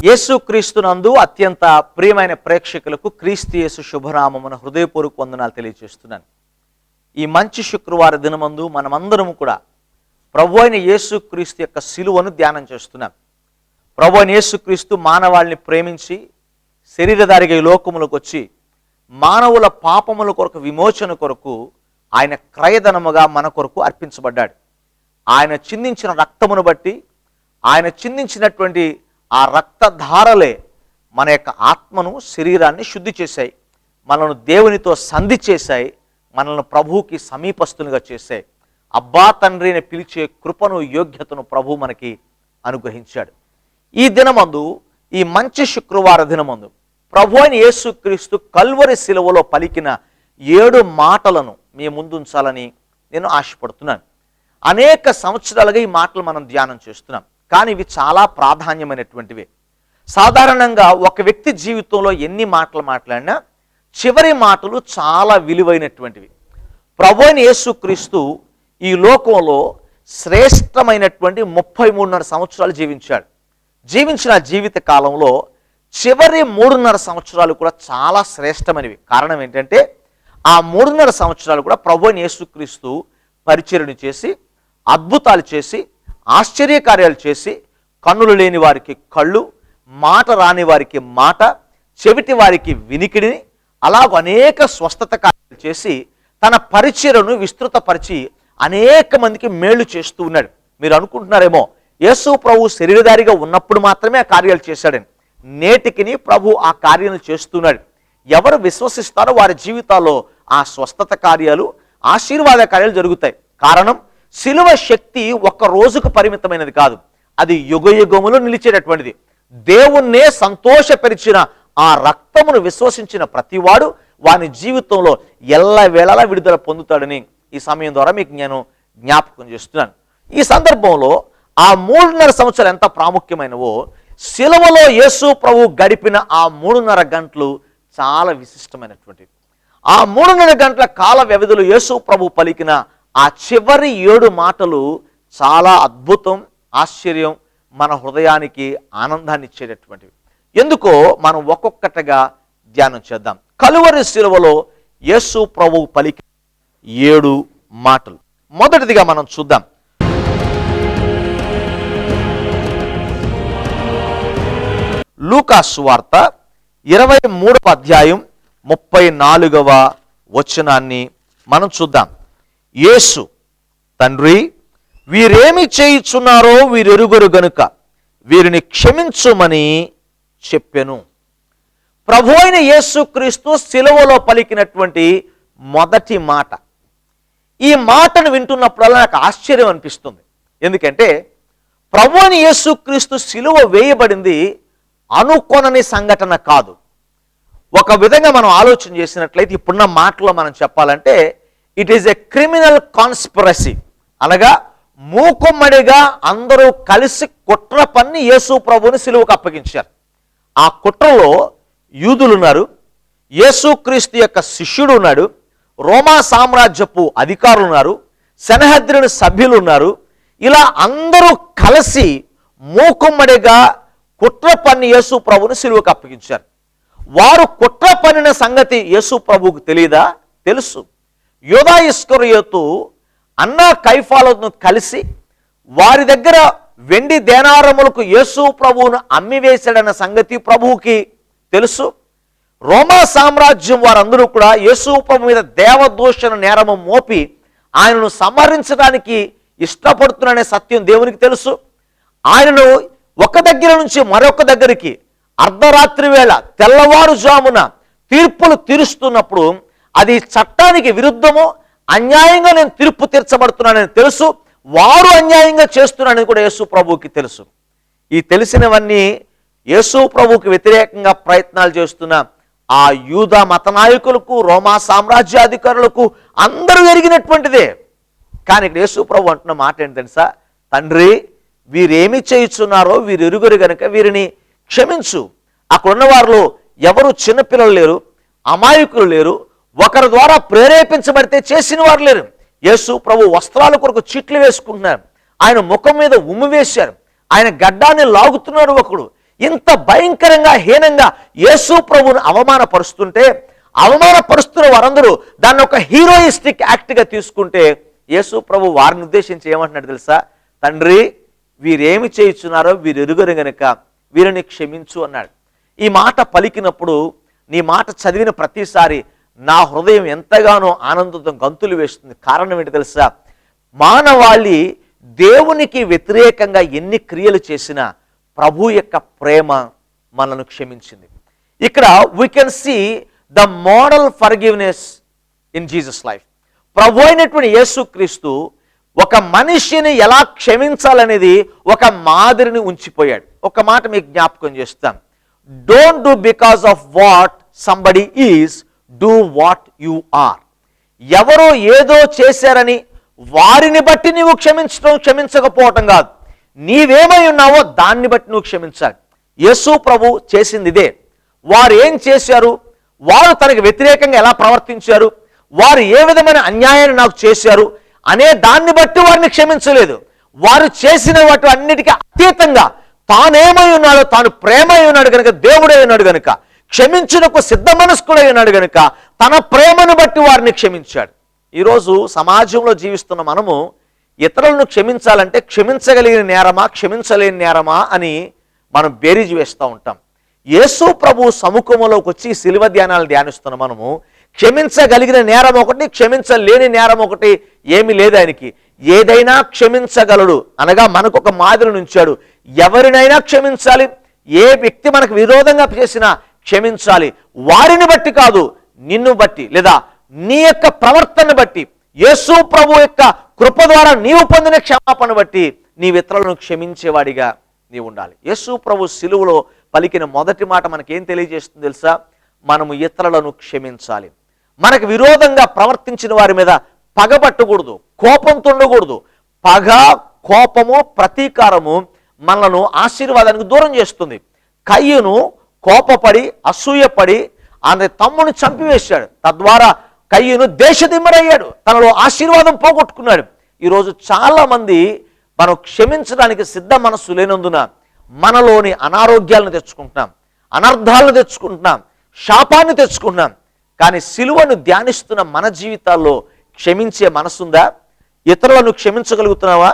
యేసుక్రీస్తునందు అత్యంత ప్రియమైన ప్రేక్షకులకు క్రీస్తు యేసు శుభనామమున హృదయపూర్వక వందనాలు తెలియజేస్తున్నాను. ఈ మంచి శుక్రవార దినమందు మనమందరం కూడా ప్రభు అయిన యేసుక్రీస్తు యొక్క శిలువను ధ్యానం చేస్తున్నాం. ప్రభు అయిన యేసుక్రీస్తు మానవాళిని ప్రేమించి శరీరధారిగా ఈ లోకములకు వచ్చి మానవుల పాపముల కొరకు విమోచన కొరకు ఆయన క్రయధనముగా మన కొరకు అర్పించబడ్డాడు. ఆయన చిందించిన రక్తమును బట్టి, ఆయన చిందించినటువంటి ఆ రక్తధారలే మన యొక్క ఆత్మను, శరీరాన్ని శుద్ధి చేశాయి, మనల్ని దేవునితో సంధి చేశాయి, మనల్ని ప్రభువుకి సమీపస్తులుగా చేశాయి. అబ్బా తండ్రిని పిలిచే కృపను, యోగ్యతను ప్రభు మనకి అనుగ్రహించాడు. ఈ దినమందు, ఈ మంచి శుక్రవార దినమందు ప్రభు అయిన యేసుక్రీస్తు కల్వరి శిలువలో పలికిన 7 మాటలను మీ ముందుంచాలని నేను ఆశపడుతున్నాను. అనేక సంవత్సరాలుగా ఈ మాటలు మనం ధ్యానం చేస్తున్నాం, కానీ ఇవి చాలా ప్రాధాన్యమైనటువంటివి. సాధారణంగా ఒక వ్యక్తి జీవితంలో ఎన్ని మాటలు మాట్లాడినా చివరి మాటలు చాలా విలువైనటువంటివి. ప్రభు అయిన యేసుక్రీస్తు ఈ లోకంలో శ్రేష్టమైనటువంటి 33.5 సంవత్సరాలు జీవించాడు. జీవించిన జీవిత కాలంలో చివరి 3.5 సంవత్సరాలు కూడా చాలా శ్రేష్టమైనవి. కారణం ఏంటంటే ఆ 3.5 సంవత్సరాలు కూడా ప్రభు అయిన యేసుక్రీస్తు పరిచర్యను చేసి, అద్భుతాలు చేసి, ఆశ్చర్యకార్యాలు చేసి, కన్నులు లేని వారికి కళ్ళు, మాట రాని వారికి మాట, చెవిటి వారికి వినికిడిని, అలాగ అనేక స్వస్థత కార్యాలు చేసి తన పరిచర్యను విస్తృతపరిచి అనేక మందికి మేలు చేస్తూ ఉన్నాడు. మీరు అనుకుంటున్నారేమో యేసు ప్రభు శరీరధారిగా ఉన్నప్పుడు మాత్రమే ఆ కార్యాలు చేశాడని. నేటికిని ప్రభు ఆ కార్యాలు చేస్తున్నాడు. ఎవరు విశ్వసిస్తారో వారి జీవితాల్లో ఆ స్వస్థత కార్యాలు, ఆశీర్వాద కార్యాలు జరుగుతాయి. కారణం, శిలువ శక్తి ఒక్క రోజుకు పరిమితమైనది కాదు, అది యుగయుగములు నిలిచేటటువంటిది. దేవుణ్ణే సంతోషపరిచిన ఆ రక్తమును విశ్వసించిన ప్రతివాడు వాని జీవితంలో ఎల్లవేళలా విడుదల పొందుతాడని ఈ సమయం ద్వారా మీకు నేను జ్ఞాపకం చేస్తున్నాను. ఈ సందర్భంలో ఆ 3.5 సంవత్సరాలు ఎంత ప్రాముఖ్యమైనవో, శిలువలో యేసు ప్రభు గడిపిన ఆ 3.5 గంటలు చాలా విశిష్టమైనటువంటివి. ఆ 3.5 గంటల కాల వ్యవధిలో యేసు ప్రభు పలికిన ఆ చివరి 7 మాటలు చాలా అద్భుతం, ఆశ్చర్యం, మన హృదయానికి ఆనందాన్ని ఇచ్చేటటువంటివి. ఎందుకో మనం ఒక్కొక్కటిగా ధ్యానం చేద్దాం. కలువరి శిలువలో యేసు ప్రభు పలికిన 7 మాటలు. మొదటిదిగా మనం చూద్దాం. లూకా సువార్త 23వ అధ్యాయం 34వ వచనాన్ని మనం చూద్దాం. యేసు, తండ్రి, వీరేమి చేయుచున్నారో వీరెరుగరు గనుక వీరిని క్షమించుమని చెప్పెను. ప్రభు అయిన యేసుక్రీస్తు శిలువలో పలికినటువంటి మొదటి మాట. ఈ మాటను వింటున్నప్పుడల్లా నాకు ఆశ్చర్యం అనిపిస్తుంది. ఎందుకంటే ప్రభు అయిన యేసుక్రీస్తు శిలువ వేయబడింది అనుకోనని సంఘటన కాదు. ఒక విధంగా మనం ఆలోచన చేసినట్లయితే ఇప్పుడున్న మాటలో మనం చెప్పాలంటే it is a criminal conspiracy. అనగా మూకుమ్మడిగా అందరూ కలిసి కుట్ర పన్ని యేసు ప్రభువుని శిలువకు అప్పగించారు. ఆ కుట్రలో యూదులు ఉన్నారు, యేసుక్రీస్తు యొక్క శిష్యుడు ఉన్నాడు, రోమా సామ్రాజ్యపు అధికారులు ఉన్నారు, సన్హెద్రిన్ సభ్యులు ఉన్నారు. ఇలా అందరూ కలిసి మూకుమ్మడిగా కుట్ర పన్ని యేసు ప్రభువుని శిలువకు అప్పగించారు. వారు కుట్ర పన్నిన సంగతి యేసు ప్రభువుకు తెలియదా? తెలుసు. యూదా ఇస్కరియోతు అన్నా కైఫాలను కలిసి వారి దగ్గర వెండి దేనారములకు యేసు ప్రభువును అమ్మివేశాడన్న సంగతి ప్రభువుకి తెలుసు. రోమా సామ్రాజ్యం వారందరూ కూడా యేసు ప్రభు మీద దేవదూషణ నేరము మోపి ఆయనను సంహరించడానికి ఇష్టపడుతున్నారనే సత్యం దేవునికి తెలుసు. ఆయనను ఒక దగ్గర నుంచి మరొక దగ్గరికి అర్ధరాత్రి వేళ, తెల్లవారుజామున తీర్పులు తీరుస్తున్నప్పుడు అది చట్టానికి విరుద్ధమో, అన్యాయంగా నేను తీర్పు తీర్చబడుతున్నానని తెలుసు. వారు అన్యాయంగా చేస్తున్నారని కూడా యేసు ప్రభువుకి తెలుసు. ఈ తెలిసినవన్నీ యేసు ప్రభువుకి వ్యతిరేకంగా ప్రయత్నాలు చేస్తున్న ఆ యూదా మత నాయకులకు, రోమా సామ్రాజ్యాధికారులకు అందరూ ఎరిగినటువంటిదే. కానీ ఇక్కడ యేసు ప్రభు అంటున్న మాట ఏంటి తెలుసా? తండ్రి, వీరేమి చేయుచున్నారో వీరు ఎరుగరు గనుక వీరిని క్షమించు. అక్కడున్న వారిలో ఎవరు చిన్నపిల్లలు లేరు, అమాయకులు లేరు, ఒకరి ద్వారా ప్రేరేపించబడితే చేసిన వారు లేరు. యేసు ప్రభు వస్త్రాల కొరకు చీట్లు వేసుకుంటున్నారు, ఆయన ముఖం మీద ఉమ్మి వేశారు, ఆయన గడ్డాన్ని లాగుతున్నాడు ఒకడు. ఇంత భయంకరంగా హీనంగా యేసు ప్రభువును అవమానపరుస్తుంటే, అవమానపరుస్తున్న వారందరూ దాన్ని ఒక హీరోయిస్టిక్ యాక్ట్గా తీసుకుంటే, యేసు ప్రభు వారిని ఉద్దేశించి ఏమంటున్నాడు తెలుసా? తండ్రి, వీరేమి చేయుచున్నారో వీరు ఎరుగరు గనుక వీరిని క్షమించు అన్నాడు. ఈ మాట పలికినప్పుడు, నీ మాట చదివిన ప్రతిసారి నా హృదయం ఎంతగానో ఆనందంతో గంతులు వేస్తుంది. కారణం ఏంటి తెలుసా? మానవాళి దేవునికి వ్యతిరేకంగా ఎన్ని క్రియలు చేసినా ప్రభు యొక్క ప్రేమ మనను క్షమించింది. ఇక్కడ we can see the model forgiveness in Jesus life. ప్రభు అయినటువంటి యేసుక్రీస్తు ఒక మనిషిని ఎలా క్షమించాలనేది ఒక మాదిరిని ఉంచిపోయాడు. ఒక మాట మీకు జ్ఞాపకం చేస్తాను. Don't do because of what somebody is, do what you are. ఎవరో ఏదో చేశారని వారిని బట్టి నీవు క్షమించకపోవటం కాదు, నీవేమై ఉన్నావో దాన్ని బట్టి నువ్వు క్షమించాలి. యేసు ప్రభు చేసింది ఇదే. వారు ఏం చేశారు, వారు తనకు వ్యతిరేకంగా ఎలా ప్రవర్తించారు, వారు ఏ విధమైన అన్యాయాన్ని నాకు చేశారు అనే దాన్ని బట్టి వారిని క్షమించలేదు. వారు చేసిన వాటి అన్నిటికీ అతీతంగా తానేమై ఉన్నాడో, తాను ప్రేమై ఉన్నాడు కనుక, దేవుడై ఉన్నాడు కనుక, క్షమించుటకు సిద్ధ మనస్కుడై ఉన్నాడు కనుక తన ప్రేమను బట్టి వారిని క్షమించాడు. ఈరోజు సమాజంలో జీవిస్తున్న మనము ఇతరులను క్షమించాలంటే క్షమించగలిగిన నేరమా, క్షమించలేని నేరమా అని మనం బేరీజు వేస్తూ ఉంటాం. యేసు ప్రభు సముఖంలోకి వచ్చి శిలువ ధ్యానాలు ధ్యానిస్తున్న మనము క్షమించగలిగిన నేరం ఒకటి, క్షమించలేని నేరం ఒకటి ఏమీ లేదు ఆయనకి. ఏదైనా క్షమించగలడు అనగా మనకు ఒక మాదిరిని ఉంచాడు. ఎవరినైనా క్షమించాలి, ఏ వ్యక్తి మనకు విరోధంగా చేసినా క్షమించాలి. వారిని బట్టి కాదు, నిన్ను బట్టి లేదా నీ యొక్క ప్రవర్తన బట్టి, యేసు ప్రభు యొక్క కృప ద్వారా నీవు పొందిన క్షమాపణ బట్టి నీ ఇతరులను క్షమించేవాడిగా నీవు ఉండాలి. యేసు ప్రభు సిలువలో పలికిన మొదటి మాట మనకేం తెలియజేస్తుంది తెలుసా? మనము ఇతరులను క్షమించాలి. మనకు విరోధంగా ప్రవర్తించిన వారి మీద పగబట్టకూడదు, కోపంతో ఉండకూడదు. పగ, కోపము, ప్రతీకారము మనలను ఆశీర్వాదానికి దూరం చేస్తుంది. కయ్యను కోపపడి అసూయపడి ఆమె తమ్ముని చంపివేశాడు. తద్వారా కయ్యను దేశదిమ్మరయ్యాడు, తనలో ఆశీర్వాదం పోగొట్టుకున్నాడు. ఈరోజు చాలా మంది మనం క్షమించడానికి సిద్ధ మనస్సు లేనందున మనలోని అనారోగ్యాలను తెచ్చుకుంటున్నాం, అనర్థాలను తెచ్చుకుంటున్నాం, శాపాన్ని తెచ్చుకుంటున్నాం. కానీ సిలువను ధ్యానిస్తున్న మన జీవితాల్లో క్షమించే మనసుందా? ఇతరులను క్షమించగలుగుతున్నావా?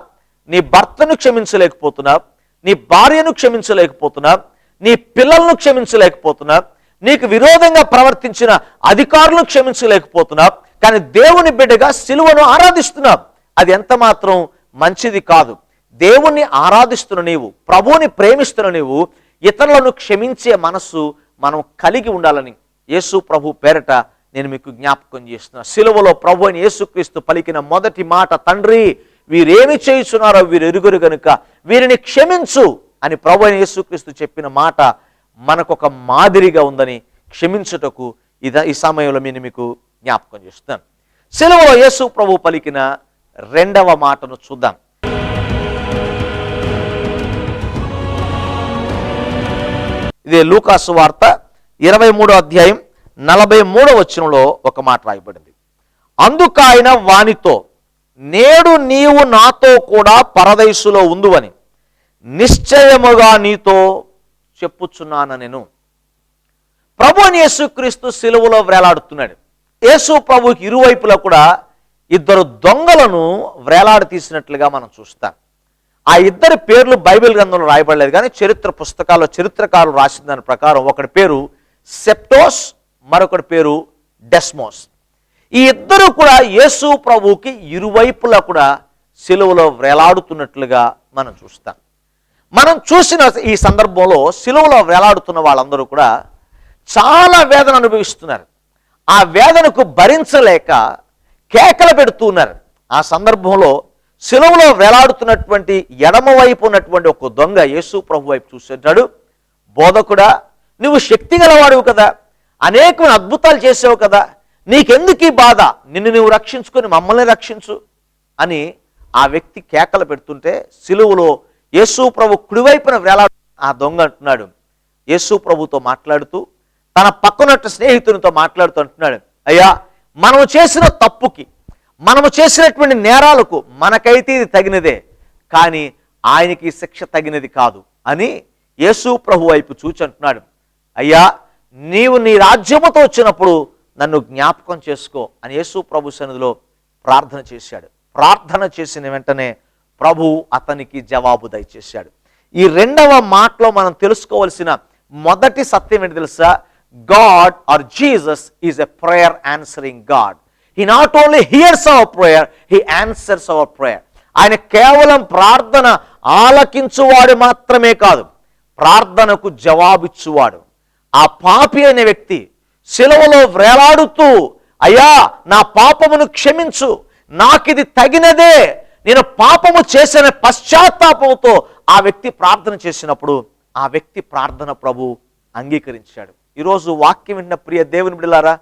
నీ భర్తను క్షమించలేకపోతున్నావు, నీ భార్యను క్షమించలేకపోతున్నావు, నీ పిల్లలను క్షమించలేకపోతున్నావు, నీకు విరోధంగా ప్రవర్తించిన అధికారులను క్షమించలేకపోతున్నావు. కానీ దేవుని బిడ్డగా సిలువను ఆరాధిస్తున్నావు. అది ఎంత మాత్రం మంచిది కాదు. దేవుణ్ణి ఆరాధిస్తున్న నీవు, ప్రభువుని ప్రేమిస్తున్న నీవు ఇతరులను క్షమించే మనస్సు మనం కలిగి ఉండాలని యేసు ప్రభు పేరట నేను మీకు జ్ఞాపకం చేస్తున్నా. సిలువలో ప్రభు అయిన యేసుక్రీస్తు పలికిన మొదటి మాట, తండ్రి, వీరేమి చేయుచున్నారో వీరు ఎరుగరు గనుక వీరిని క్షమించు అని ప్రభు అయిన యేసుక్రీస్తు చెప్పిన మాట మనకొక మాదిరిగా ఉందని క్షమించుటకు ఈ సమయంలో నేను మీకు జ్ఞాపకం చేస్తున్నాను. సిలువలో యేసు ప్రభు పలికిన రెండవ మాటను చూద్దాం. ఇదే లూకాసు వార్త 23వ అధ్యాయం 43వ వచనంలో ఒక మాట రాయబడింది. అందుకాయన వానితో, నేడు నీవు నాతో కూడా పరదైసులో ఉందువని నిశ్చయముగా నీతో చెప్పుచున్నాను నేను. ప్రభు అని యేసుక్రీస్తు సిలువలో వేలాడుతున్నాడు. యేసు ప్రభుకి ఇరువైపులా కూడా ఇద్దరు దొంగలను వేలాడి తీసినట్లుగా మనం చూస్తాం. ఆ ఇద్దరి పేర్లు బైబిల్ గ్రంథంలో రాయబడలేదు, కానీ చరిత్ర పుస్తకాల్లో చరిత్రకారులు రాసిన దాని ప్రకారం ఒకటి పేరు సెప్టోస్, మరొకటి పేరు డెస్మోస్. ఈ ఇద్దరు కూడా యేసు ప్రభువుకి ఇరువైపులా కూడా సిలువలో వేలాడుతున్నట్లుగా మనం చూస్తాం. మనం చూసిన ఈ సందర్భంలో సిలువలో వేలాడుతున్న వాళ్ళందరూ కూడా చాలా వేదన అనుభవిస్తున్నారు. ఆ వేదనకు భరించలేక కేకలు పెడుతున్నారు. ఆ సందర్భంలో సిలువలో వేలాడుతున్నటువంటి ఎడమ వైపు ఉన్నటువంటి ఒక దొంగ యేసు ప్రభు వైపు చూసేటాడు. బోధకుడా, నువ్వు శక్తి గలవాడువు కదా, అనేకమైన అద్భుతాలు చేసావు కదా, నీకెందుకు ఈ బాధ, నిన్ను నువ్వు రక్షించుకొని మమ్మల్ని రక్షించు అని ఆ వ్యక్తి కేకలు పెడుతుంటే, సిలువలో యేసు ప్రభు కుడివైపున వేలాడు ఆ దొంగ అంటున్నాడు, యేసు ప్రభుతో మాట్లాడుతూ తన పక్కనట్టు స్నేహితునితో మాట్లాడుతూ అంటున్నాడు, అయ్యా, మనము చేసిన తప్పుకి, మనము చేసినటువంటి నేరాలకు మనకైతే ఇది తగినదే, కానీ ఆయనకి శిక్ష తగినది కాదు అని యేసు ప్రభు వైపు చూచి అంటున్నాడు, అయ్యా నీవు నీ రాజ్యముతో వచ్చినప్పుడు నన్ను జ్ఞాపకం చేసుకో అని యేసు ప్రభు సన్నిధిలో ప్రార్థన చేశాడు. ప్రార్థన చేసిన వెంటనే ప్రభు అతనికి జవాబు దయచేశాడు. ఈ రెండవ మాటలో మనం తెలుసుకోవలసిన మొదటి సత్యం ఏంటి తెలుసా? God or Jesus is a prayer answering God. He not only hears our prayer, he answers our prayer. ఆయన కేవలం ప్రార్థన ఆలకించువాడు మాత్రమే కాదు, ప్రార్థనకు జవాబిచ్చువాడు. ఆ పాపి అనే వ్యక్తి శిలువలో వేలాడుతూ, అయ్యా నా పాపమును క్షమించు, నాకిది తగినదే, నేను పాపము చేసిన పశ్చాత్తాపంతో ఆ వ్యక్తి ప్రార్థన చేసినప్పుడు ఆ వ్యక్తి ప్రార్థన ప్రభు అంగీకరించాడు. ఈరోజు వాక్యం విన్న ప్రియ దేవుని బిడ్డలారా,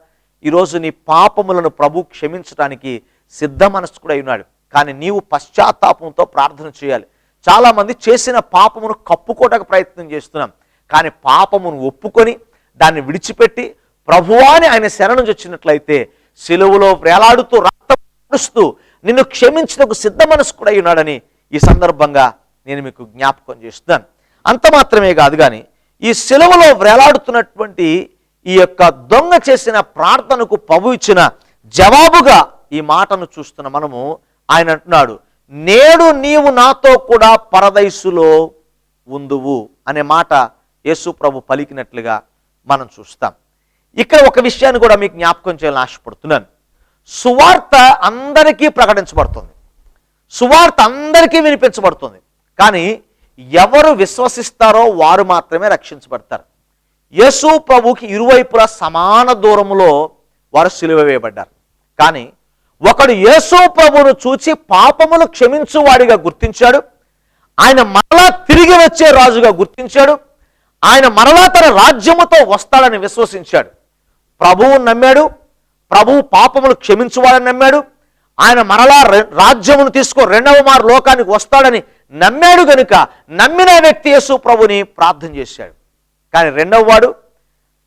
ఈరోజు నీ పాపములను ప్రభు క్షమించడానికి సిద్ధ మనస్కుడై ఉన్నాడు. కానీ నీవు పశ్చాత్తాపంతో ప్రార్థన చేయాలి. చాలామంది చేసిన పాపమును కప్పుకోవడానికి ప్రయత్నం చేస్తున్నాం, కానీ పాపమును ఒప్పుకొని దాన్ని విడిచిపెట్టి ప్రభువాని ఆయన శరణు వచ్చినట్లయితే సిలువలో వేలాడుతూ రక్తం పడుస్తూ నిన్ను క్షమించడానికి సిద్ధ మనస్కుడై ఉన్నాడని ఈ సందర్భంగా నేను మీకు జ్ఞాపకం చేస్తున్నాను. అంత మాత్రమే కాదు, కానీ ఈ సిలువలో వేలాడుతున్నటువంటి ఈ యొక్క దొంగ చేసిన ప్రార్థనకు ప్రభు ఇచ్చిన జవాబుగా ఈ మాటను చూస్తున్న మనము ఆయన అంటున్నాడు, నేడు నీవు నాతో కూడా పరదైసులో ఉందువు అనే మాట యేసు ప్రభు పలికినట్లుగా మనం చూస్తాం. ఇక్కడ ఒక విషయాన్ని కూడా మీకు జ్ఞాపకం చేయాలని ఆశపడుతున్నాను. సువార్త అందరికీ ప్రకటించబడుతుంది, సువార్త అందరికీ వినిపించబడుతుంది, కానీ ఎవరు విశ్వసిస్తారో వారు మాత్రమే రక్షించబడతారు. యేసు ప్రభుకి ఇరువైపులా సమాన దూరములో వారు సిలువ వేయబడ్డారు. కానీ ఒకడు యేసు ప్రభువును చూచి పాపములు క్షమించువాడిగా గుర్తించాడు, ఆయన మరలా తిరిగి వచ్చే రాజుగా గుర్తించాడు, ఆయన మరలా తన రాజ్యముతో వస్తాడని విశ్వసించాడు. ప్రభువు నమ్మాడు, ప్రభువు పాపములు క్షమించువాడని నమ్మాడు, ఆయన మరలా రాజ్యమును తీసుకో రెండవ మారు లోకానికి వస్తాడని నమ్మాడు. గనుక నమ్మిన వ్యక్తి యేసు ప్రభుని ప్రార్థన చేశాడు. కానీ రెండవ వాడు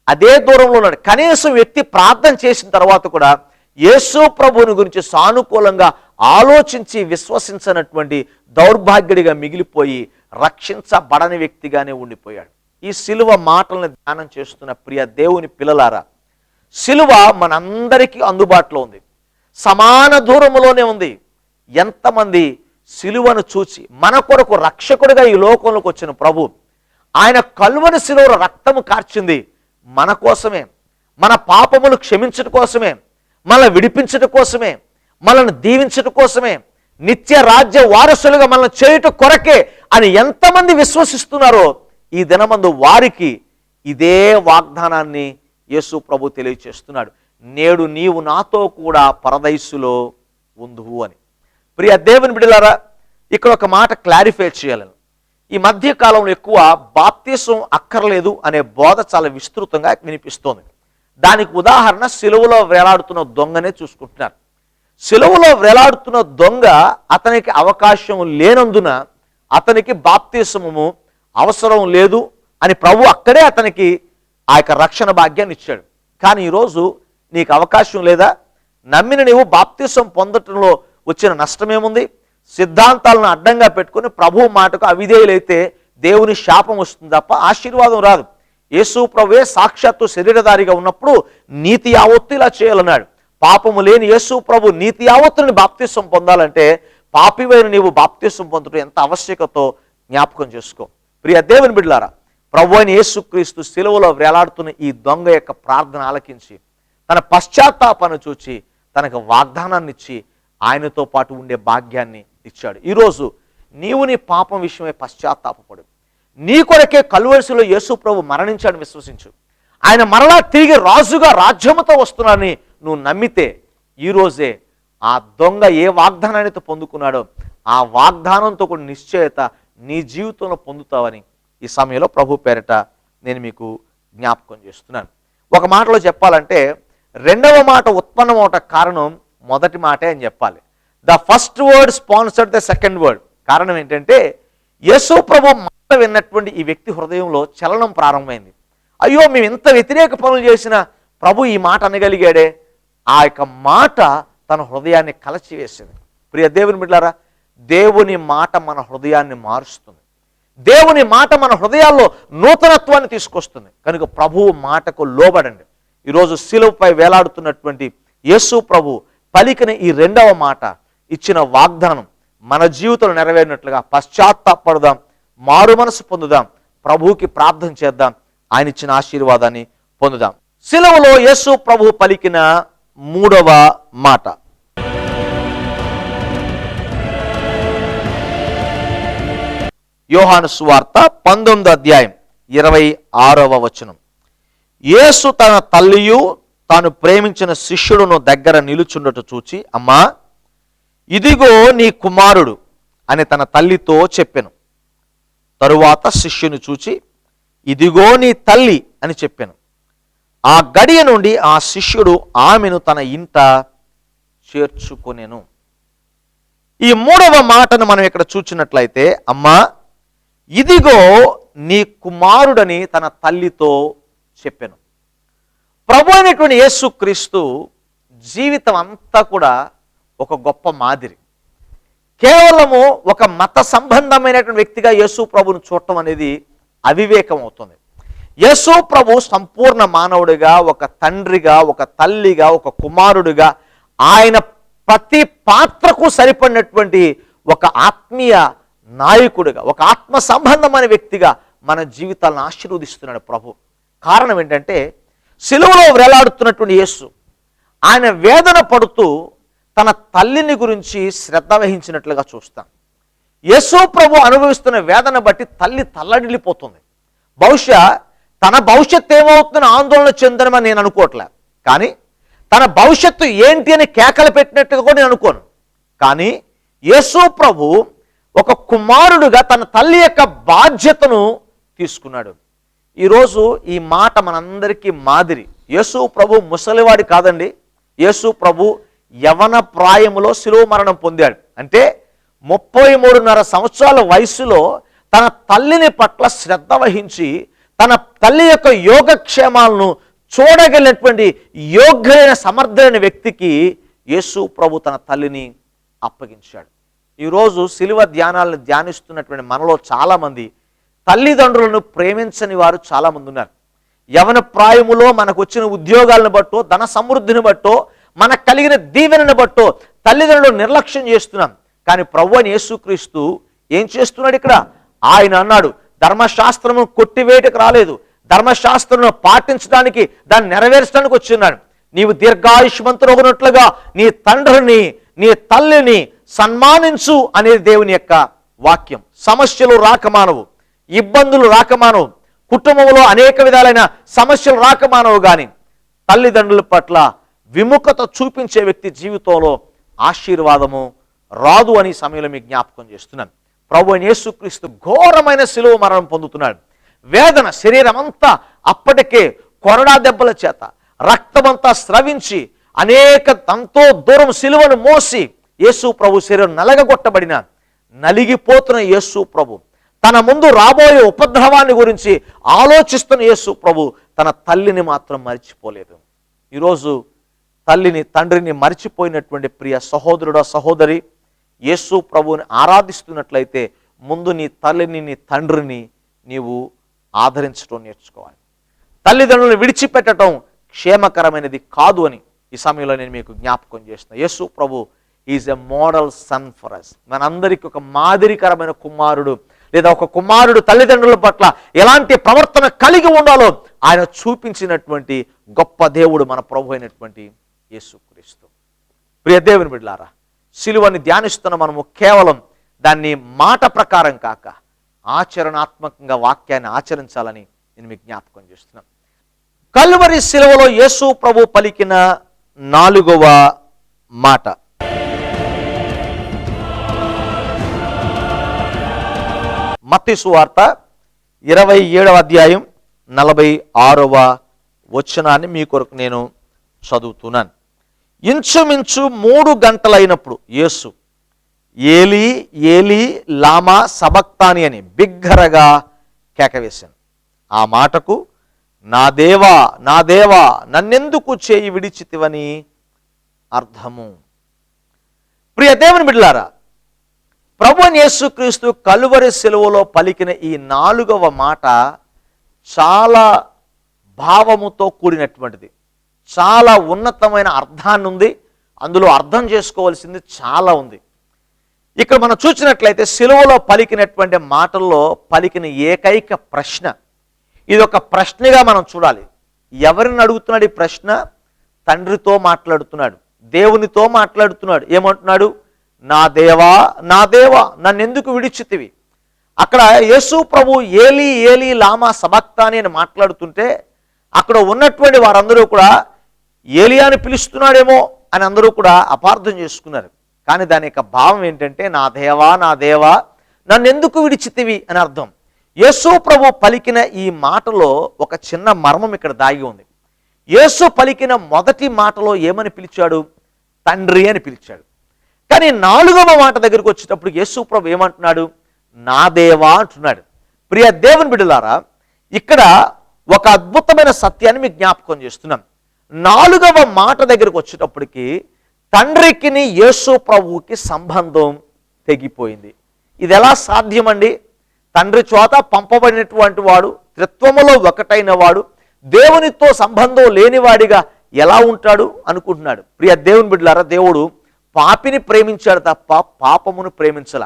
అదే దూరంలో ఉన్నాడు. కనీసం వ్యక్తి ప్రార్థన చేసిన తర్వాత కూడా యేసు ప్రభువుని గురించి సానుకూలంగా ఆలోచించి విశ్వసించనటువంటి దౌర్భాగ్యుడిగా మిగిలిపోయి రక్షించబడని వ్యక్తిగానే ఉండిపోయాడు. ఈ సిలువ మాటలను ధ్యానం చేస్తున్న ప్రియ దేవుని పిల్లలారా, సిలువ మనందరికీ అందుబాటులో ఉంది, సమాన దూరములోనే ఉంది. ఎంతమంది సిలువను చూచి మన కొరకు రక్షకుడిగా ఈ లోకంలోకి వచ్చిన ప్రభు, ఆయన కల్వరి సిలువలో రక్తము కార్చింది మన కోసమే, మన పాపములు క్షమించడం కోసమే, మనల్ని విడిపించడం కోసమే, మనల్ని దీవించడం కోసమే, నిత్య రాజ్య వారసులుగా మనల్ని చేయటం కొరకే అని ఎంతమంది విశ్వసిస్తున్నారో ఈ దినమందు వారికి ఇదే వాగ్దానాన్ని యేసు ప్రభు తెలియచేస్తున్నాడు, నేడు నీవు నాతో కూడా పరదైసులో ఉందువు అని. ప్రియ దేవుని బిడ్డలారా, ఇక్కడ ఒక మాట క్లారిఫై చేయాలని, ఈ మధ్య కాలంలో ఎక్కువ బాప్తిసం అక్కర్లేదు అనే బోధ చాలా విస్తృతంగా వినిపిస్తోంది. దానికి ఉదాహరణ సిలువలో వేలాడుతున్న దొంగనే చూసుకుంటున్నారు. సిలువలో వేలాడుతున్న దొంగ అతనికి అవకాశం లేనందున అతనికి బాప్తిసము అవసరం లేదు అని ప్రభు అక్కడే అతనికి ఆ యొక్క రక్షణ భాగ్యాన్ని ఇచ్చాడు. కానీ ఈరోజు నీకు అవకాశం లేదా? నమ్మిన నీవు బాప్తిసం పొందటంలో వచ్చిన నష్టమేముంది? సిద్ధాంతాలను అడ్డంగా పెట్టుకుని ప్రభు మాటకు అవిధేయులైతే దేవుని శాపం వస్తుంది తప్ప ఆశీర్వాదం రాదు. యేసు ప్రభువే సాక్షాత్తు శరీరధారిగా ఉన్నప్పుడు నీతి యావత్తు ఇలా చేయాలన్నాడు. పాపము లేని యేసు ప్రభు నీతి యావత్తుని బాప్తిసం పొందాలంటే పాపివైన నీవు బాప్తిసం పొందడం ఎంత ఆవశ్యకతో జ్ఞాపకం చేసుకో. ప్రియ దేవుని బిడ్డలారా, ప్రభు అయిన యేసుక్రీస్తు శిలువలో వేలాడుతున్న ఈ దొంగ యొక్క ప్రార్థన ఆలకించి తన పశ్చాత్తాపాన్ని చూచి తనకు వాగ్దానాన్ని ఇచ్చి ఆయనతో పాటు ఉండే భాగ్యాన్ని ఇచ్చాడు. ఈరోజు నీవు నీ పాపం విషయమై పశ్చాత్తాపడు. నీ కొరకే కల్వరిసిలో యేసు ప్రభు మరణించాడని విశ్వసించు. ఆయన మరలా తిరిగి రాజుగా రాజ్యముతో వస్తున్నాడని నువ్వు నమ్మితే ఈరోజే ఆ దొంగ ఏ వాగ్దానాన్ని పొందుకున్నాడో ఆ వాగ్దానంతో కూడా నిశ్చయత నీ జీవితంలో పొందుతావని ఈ సమయంలో ప్రభు పేరిట నేను మీకు జ్ఞాపకం చేస్తున్నాను. ఒక మాటలో చెప్పాలంటే రెండవ మాట ఉత్పన్నమవట కారణం మొదటి మాటే అని చెప్పాలి. The first word sponsored the second word. కారణం ఏంటంటే యేసు ప్రభు మాట విన్నటువంటి ఈ వ్యక్తి హృదయంలో చలనం ప్రారంభమైంది. అయ్యో, మేము ఇంత వ్యతిరేక పనులు చేసిన ప్రభు ఈ మాట అనగలిగాడే. ఆ యొక్క మాట తన హృదయాన్ని కలచివేసింది. ప్రియ దేవుని బిడ్డలారా, దేవుని మాట మన హృదయాన్ని మారుస్తుంది. దేవుని మాట మన హృదయాల్లో నూతనత్వాన్ని తీసుకొస్తుంది. కనుక ప్రభువు మాటకు లోబడండి. ఈరోజు శిలువపై వేలాడుతున్నటువంటి యేసు ప్రభు పలికిన ఈ రెండవ మాట, ఇచ్చిన వాగ్దానం మన జీవితంలో నెరవేరినట్లుగా పశ్చాత్తాపడదాం, మారు మనసు పొందుదాం, ప్రభువుకి ప్రార్థన చేద్దాం, ఆయన ఇచ్చిన ఆశీర్వాదాన్ని పొందుదాం. శిలువలో యేసు ప్రభు పలికిన మూడవ మాట, యోహాను సువార్త 19వ అధ్యాయం 26వ వచనం. యేసు తన తల్లియు తాను ప్రేమించిన శిష్యుడును దగ్గర నిలుచుండట చూచి, అమ్మా ఇదిగో నీ కుమారుడు అని తన తల్లితో చెప్పెను. తరువాత శిష్యుని చూచి, ఇదిగో నీ తల్లి అని చెప్పెను. ఆ గడియ నుండి ఆ శిష్యుడు ఆమెను తన ఇంట చేర్చుకొనెను. ఈ మూడవ మాటను మనం ఇక్కడ చూచినట్లయితే, అమ్మా ఇదిగో నీ కుమారుడని తన తల్లితో చెప్పెను. ప్రభు అయినటువంటి యేసుక్రీస్తు జీవితం అంతా కూడా ఒక గొప్ప మాదిరి. కేవలము ఒక మత సంబంధమైనటువంటి వ్యక్తిగా యేసు ప్రభును చూడటం అనేది అవివేకం అవుతుంది. యేసు ప్రభు సంపూర్ణ మానవుడిగా, ఒక తండ్రిగా, ఒక తల్లిగా, ఒక కుమారుడిగా, ఆయన ప్రతి పాత్రకు సరిపడినటువంటి ఒక ఆత్మీయ నాయకుడిగా, ఒక ఆత్మ సంబంధమైన వ్యక్తిగా మన జీవితాలను ఆశీర్వదిస్తున్నాడు ప్రభు. కారణం ఏంటంటే, సిలువలో వేలాడుతున్నటువంటి యేసు ఆయన వేదన పడుతూ తన తల్లిని గురించి శ్రద్ధ వహించినట్లుగా చూస్తాం. యేసు ప్రభు అనుభవిస్తున్న వేదన బట్టి తల్లి తల్లడిల్లిపోతుంది. బహుశా తన భవిష్యత్తు ఏమవుతుందని ఆందోళన చెందనమని నేను అనుకోవట్లే, కానీ తన భవిష్యత్తు ఏంటి అని కేకలు పెట్టినట్టుగా కూడా నేను అనుకోను. కానీ యేసు ప్రభు ఒక కుమారుడుగా తన తల్లి యొక్క బాధ్యతను తీసుకున్నాడు. ఈరోజు ఈ మాట మనందరికీ మాదిరి. యేసు ప్రభు ముసలివాడి కాదండి. యేసు ప్రభు యవన ప్రాయములో శిలువ మరణం పొందాడు. అంటే 33.5 సంవత్సరాల వయసులో తన తల్లిని పట్ల శ్రద్ధ వహించి తన తల్లి యొక్క యోగక్షేమాలను చూడగలిగినటువంటి యోగ్యమైన సమర్థమైన వ్యక్తికి యేసు ప్రభు తన తల్లిని అప్పగించాడు. ఈరోజు శిలువ ధ్యానాలను ధ్యానిస్తున్నటువంటి మనలో చాలామంది తల్లిదండ్రులను ప్రేమించని వారు చాలామంది ఉన్నారు. యవన ప్రాయములో మనకు వచ్చిన ఉద్యోగాలను బట్టో, ధన సమృద్ధిని బట్టో, మనకు కలిగిన దీవెనను బట్టో తల్లిదండ్రులు నిర్లక్ష్యం చేస్తున్నాం. కానీ ప్రభువైన యేసుక్రీస్తు ఏం చేస్తున్నాడు ఇక్కడ? ఆయన అన్నాడు, ధర్మశాస్త్రము కొట్టివేయటకు రాలేదు, ధర్మశాస్త్రమును పాటించడానికి, దాన్ని నెరవేర్చడానికి వచ్చిన్నాడు. నీవు దీర్ఘాయుష్మంతుడగునట్లుగా నీ తండ్రిని, నీ తల్లిని సన్మానించు అనేది దేవుని యొక్క వాక్యం. సమస్యలు రాకమానవు, ఇబ్బందులు రాకమానవు, కుటుంబంలో అనేక విధాలైన సమస్యలు రాకమానవు, కానీ తల్లిదండ్రుల పట్ల విముఖత చూపించే వ్యక్తి జీవితంలో ఆశీర్వాదము రాదు అని సమయంలో మీకు జ్ఞాపకం చేస్తున్నాను. ప్రభువైన యేసుక్రీస్తు ఘోరమైన శిలువ మరణం పొందుతున్నాడు. వేదన, శరీరం అంతా అప్పటికే కొరడా దెబ్బల చేత రక్తమంతా స్రవించి అనేక ఎంతో దూరం శిలువను మోసి యేసు ప్రభు శరీరం నలగగొట్టబడిన నలిగిపోతున్న యేసు ప్రభు తన ముందు రాబోయే ఉపద్రవాన్ని గురించి ఆలోచిస్తున్న యేసు ప్రభు తన తల్లిని మాత్రం మర్చిపోలేదు. ఈరోజు తల్లిని, తండ్రిని మర్చిపోయినటువంటి ప్రియ సహోదరుడా, సహోదరి, యేసు ప్రభువుని ఆరాధిస్తున్నట్లయితే ముందు నీ తల్లిని, నీ తండ్రిని నీవు ఆదరించడం నేర్చుకోవాలి. తల్లిదండ్రులను విడిచిపెట్టడం క్షేమకరమైనది కాదు అని ఈ సమయంలో నేను మీకు జ్ఞాపకం చేస్తున్నా. యేసు ప్రభు is a model son for us. మనందరికీ ఒక మాదిరికరమైన కుమారుడు, లేదా ఒక కుమారుడు తల్లిదండ్రుల పట్ల ఎలాంటి ప్రవర్తన కలిగి ఉండాలో ఆయన చూపించినటువంటి గొప్ప దేవుడు మన ప్రభు అయినటువంటి యేసుక్రీస్తు. ప్రియ దేవుని బిడ్డలారా, సిలువని ధ్యానిస్తున్న మనము కేవలం దాన్ని మాట ప్రకారం కాక ఆచరణాత్మకంగా వాక్యాన్ని ఆచరించాలని నేను మీకు జ్ఞాపకం చేస్తున్నాను. కల్వరి సిలువలో యేసు ప్రభు పలికిన 4వ మాట, మత్తయి సువార్త 27వ అధ్యాయం 46వ వచనాన్ని మీ కొరకు నేను చదువుతున్నాను. ఇంచుమించు 3 గంటలైనప్పుడు యేసు ఏలీ ఏలీ లామా సబక్తాని అని బిగ్గరగా కేకవేశాను. ఆ మాటకు నా దేవా నా దేవా నన్నెందుకు చేయి విడిచితివని అర్థము. ప్రియ దేవుని బిడ్డలారా, ప్రభువైన యేసుక్రీస్తు కలువరి శిలువలో పలికిన ఈ 4వ మాట చాలా భావముతో కూడినటువంటిది, చాలా ఉన్నతమైన అర్థాన్ని ఉంది. అందులో అర్థం చేసుకోవాల్సింది చాలా ఉంది. ఇక్కడ మనం చూసినట్లయితే శిలువలో పలికినటువంటి మాటల్లో పలికిన ఏకైక ప్రశ్న, ఇది ఒక ప్రశ్నగా మనం చూడాలి. ఎవరిని అడుగుతున్నాడు ఈ ప్రశ్న? తండ్రితో మాట్లాడుతున్నాడు, దేవునితో మాట్లాడుతున్నాడు. ఏమంటున్నాడు? నా దేవా, నా దేవా, నన్నెందుకు విడిచితివి? అక్కడ యేసు ప్రభు ఏలీ ఏలీ లామా సబక్తాని అని మాట్లాడుతుంటే అక్కడ ఉన్నటువంటి వారందరూ కూడా ఏలియాని పిలుస్తున్నాడేమో అని అందరూ కూడా అపార్థం చేసుకున్నారు. కానీ దాని యొక్క భావం ఏంటంటే, నా దేవా, నా దేవా, నన్నెందుకు విడిచితివి అని అర్థం. యేసు ప్రభు పలికిన ఈ మాటలో ఒక చిన్న మర్మం ఇక్కడ దాగి ఉంది. యేసు పలికిన మొదటి మాటలో ఏమని పిలిచాడు? తండ్రి అని పిలిచాడు. కానీ 4వ మాట దగ్గరికి వచ్చేటప్పుడు యేసు ప్రభు ఏమంటున్నాడు? నా దేవా అంటున్నాడు. ప్రియ దేవుని బిడ్డలారా, ఇక్కడ ఒక అద్భుతమైన సత్యాన్ని మీకు జ్ఞాపకం చేస్తున్నాం. 4వ మాట దగ్గరికి వచ్చేటప్పటికి తండ్రికిని యేసు ప్రభువుకి సంబంధం తెగిపోయింది. ఇది ఎలా సాధ్యమండి? తండ్రి చేత పంపబడినటువంటి వాడు, త్రిత్వములో ఒకటైన వాడు, దేవునితో సంబంధం లేనివాడిగా ఎలా ఉంటాడు అనుకుంటున్నాడు. ప్రియ దేవుని బిడ్డలారా, దేవుడు పాపిని ప్రేమించాడు తప్ప పాపమును ప్రేమించల.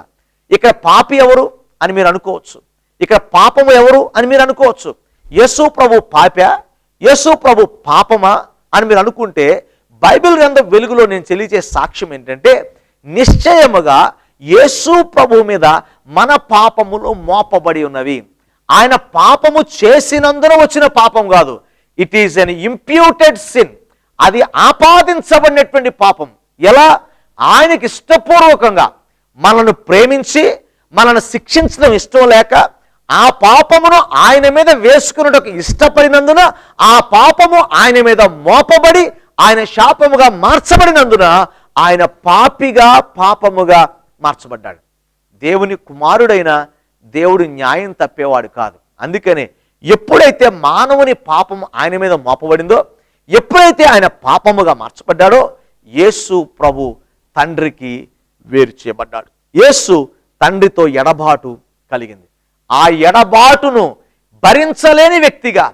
ఇక్కడ పాపి ఎవరు అని మీరు అనుకోవచ్చు, ఇక్కడ పాపము ఎవరు అని మీరు అనుకోవచ్చు. యేసు ప్రభు పాపా, యేసు ప్రభు పాపమా అని మీరు అనుకుంటే, బైబిల్ గ్రంథం వెలుగులో నేను తెలియజే సాక్ష్యం ఏంటంటే, నిశ్చయముగా యేసు ప్రభు మీద మన పాపములు మోపబడి ఉన్నవి. ఆయన పాపము చేసినందున వచ్చిన పాపం కాదు, it is an imputed sin. అది ఆపాదించబడినటువంటి పాపం. ఎలా? ఆయనకి ఇష్టపూర్వకంగా మనల్ని ప్రేమించి మనల్ని శిక్షించడం ఇష్టం లేక ఆ పాపమును ఆయన మీద వేసుకున్నటకు ఇష్టపడినందున ఆ పాపము ఆయన మీద మోపబడి ఆయన శాపముగా మార్చబడినందున ఆయన పాపిగా పాపముగా మార్చబడ్డాడు. దేవుని కుమారుడైన దేవుడు న్యాయం తప్పేవాడు కాదు. అందుకనే ఎప్పుడైతే మానవుని పాపము ఆయన మీద మోపబడిందో, ఎప్పుడైతే ఆయన పాపముగా మార్చబడ్డాడో, యేసు ప్రభు తండ్రికి వేరు చేయబడ్డాడు. యేసు తండ్రితో ఎడబాటు కలిగింది. ఆ ఎడబాటును భరించలేని వ్యక్తిగా,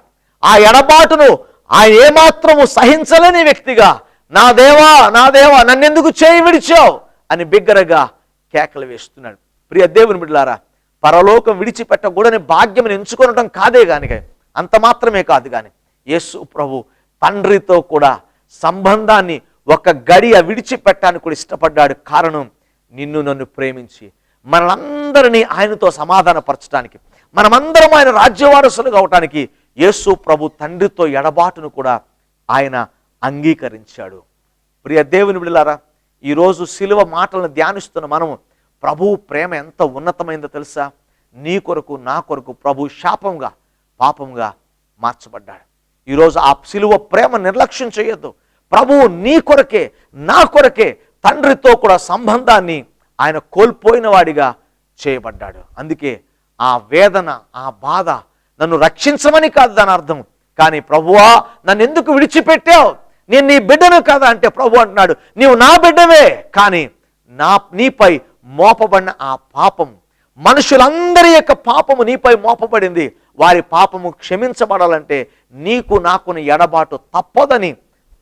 ఆ ఎడబాటును ఆయన ఏమాత్రము సహించలేని వ్యక్తిగా, నా దేవా, నా దేవా, నన్నెందుకు చేయి విడిచావు అని బిగ్గరగా కేకలు వేస్తున్నాడు. ప్రియ దేవుని బిడ్డలారా, పరలోకం విడిచిపెట్టకూడని భాగ్యం ఎంచుకొనటం కాదే గాని, అంత మాత్రమే కాదు కానీ, యేసు ప్రభు తండ్రితో కూడా సంబంధాన్ని ఒక గడియ విడిచిపెట్టడానికి కూడా ఇష్టపడ్డాడు. కారణం, నిన్ను నన్ను ప్రేమించి మనందరినీ ఆయనతో సమాధానపరచడానికి, మనమందరం ఆయన రాజ్యవారసులుగా అవటానికి యేసు ప్రభు తండ్రితో ఎడబాటును కూడా ఆయన అంగీకరించాడు. ప్రియ దేవుని బిడ్డలారా, ఈరోజు సిలువ మాటలను ధ్యానిస్తున్న మనము, ప్రభువు ప్రేమ ఎంత ఉన్నతమైందో తెలుసా? నీ కొరకు నా కొరకు ప్రభు శాపంగా పాపంగా మార్చబడ్డాడు. ఈరోజు ఆ సిలువ ప్రేమ నిర్లక్ష్యం చేయొద్దు. ప్రభువు నీ కొరకే నా కొరకే తండ్రితో కూడా సంబంధాన్ని ఆయన కోల్పోయిన వాడిగా చేయబడ్డాడు. అందుకే ఆ వేదన, ఆ బాధ నన్ను రక్షించమని కాదు దాని అర్థం. కానీ ప్రభువా, నన్ను ఎందుకు విడిచిపెట్టావు? నేను నీ బిడ్డను కదా అంటే ప్రభు అంటున్నాడు, నీవు నా బిడ్డవే, కానీ నీపై మోపబడిన ఆ పాపం, మనుషులందరి యొక్క పాపము నీపై మోపబడింది. వారి పాపము క్షమించబడాలంటే నీకు నాకుని ఎడబాటు తప్పదని